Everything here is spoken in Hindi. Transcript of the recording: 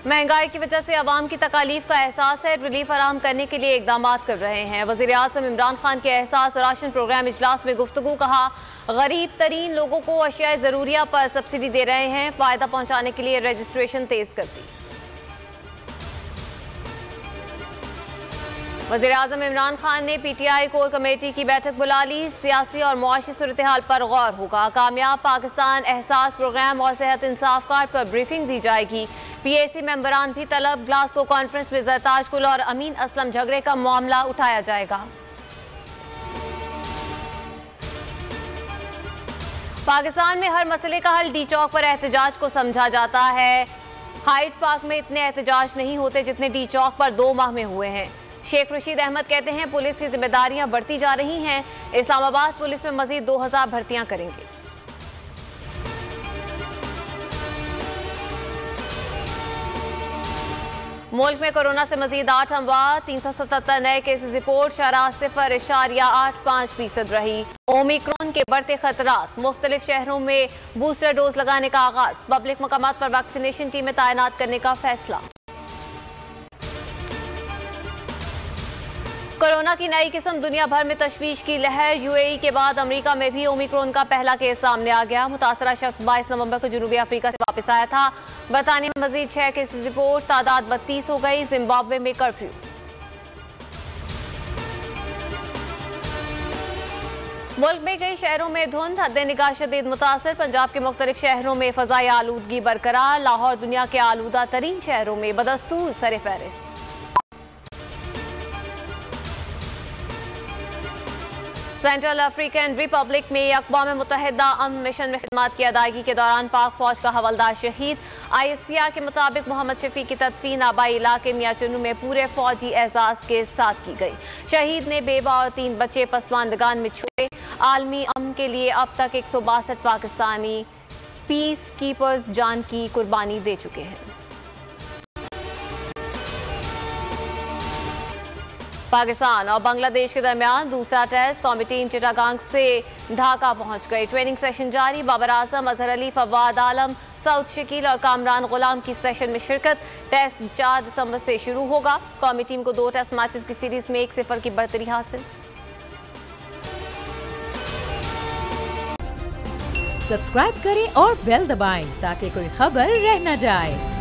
महंगाई की वजह से आवाम की तकालीफ का एहसास है, रिलीफ फराहम करने के लिए इकदाम कर रहे हैं। वज़ीर आज़म इमरान खान के एहसास राशन प्रोग्राम इजलास में गुफ्तगू। कहा, गरीब तरीन लोगों को अशिया ज़रूरिया पर सब्सिडी दे रहे हैं, फ़ायदा पहुँचाने के लिए रजिस्ट्रेशन तेज़ कर दी। वज़ीर आज़म इमरान खान ने PTI कोर कमेटी की बैठक बुला ली। सियासी और मुआशी सूरत-ए-हाल पर गौर होगा। कामयाब पाकिस्तान एहसास प्रोग्राम और सेहत इंसाफ कार्ड पर ब्रीफिंग दी जाएगी। PAC मेंबरान भी तलब। ग्लासगो कॉन्फ्रेंस में ज़रताज गुल और अमीन असलम झगड़े का मामला उठाया जाएगा। पाकिस्तान में हर मसले का हल डी चौक पर एहतजाज को समझा जाता है। हाइड पार्क में इतने एहतजाज नहीं होते जितने डी चौक पर 2 माह में हुए हैं। शेख रशीद अहमद कहते हैं, पुलिस की जिम्मेदारियां बढ़ती जा रही हैं। इस्लामाबाद पुलिस में मजीद 2000 भर्तियां करेंगे। मुल्क में कोरोना से मजीद 8 अमवात, 377 नए केसेस रिपोर्ट। शरह 0.85% रही। ओमिक्रॉन के बढ़ते खतरात। मुख्तलिफ शहरों में बूस्टर डोज लगाने का आगाज। पब्लिक मकामात पर वैक्सीनेशन टीमें तैनात करने का फैसला। कोरोना की नई किस्म, दुनिया भर में तशवीश की लहर। UAE के बाद अमेरिका में भी ओमिक्रॉन का पहला केस सामने आ गया। मुतासरा शख्स 22 नवंबर को जनूबी अफ्रीका से वापस आया था। बरतानिया में मजीद 6 केसेस रिपोर्ट। तादाद 32 हो गई। जिम्बाब्वे में कर्फ्यू। मुल्क में कई शहरों में धुंध, हद्दे निगाह शदीद मुतासर। पंजाब के मुख्तलिफ शहरों में फ़ज़ाई आलूदगी बरकरार। लाहौर दुनिया के आलूदा तरीन शहरों में बदस्तूर सर फहरिस्त। सेंट्रल अफ्रीकन रिपब्लिक में अक़वाम मुत्तहिदा अमन मिशन में खिदमत की अदायगी के दौरान पाक फौज का हवलदार शहीद। ISPR के मुताबिक मोहम्मद शफी की तदफीन आबाई इलाके मियां चुनू में पूरे फौजी एजाज के साथ की गई। शहीद ने बेवा और 3 बच्चे पसमानदगान में छुए। आलमी अमन के लिए अब तक 162 पाकिस्तानी पीस कीपर्स जान की कुर्बानी दे चुके हैं। पाकिस्तान और बांग्लादेश के दरमियान दूसरा टेस्ट। कौमी टीम चिटागांग से ढाका पहुंच गई। ट्रेनिंग सेशन जारी। बाबर आजम, अजहर अली, फवाद आलम, सऊद शकील और कामरान गुलाम की सेशन में शिरकत। टेस्ट 4 दिसंबर से शुरू होगा। कौमी टीम को 2 टेस्ट मैचेस की सीरीज में 1-0 की बढ़तरी हासिल। सब्सक्राइब करें और बेल दबाएं ताकि कोई खबर रह न जाए।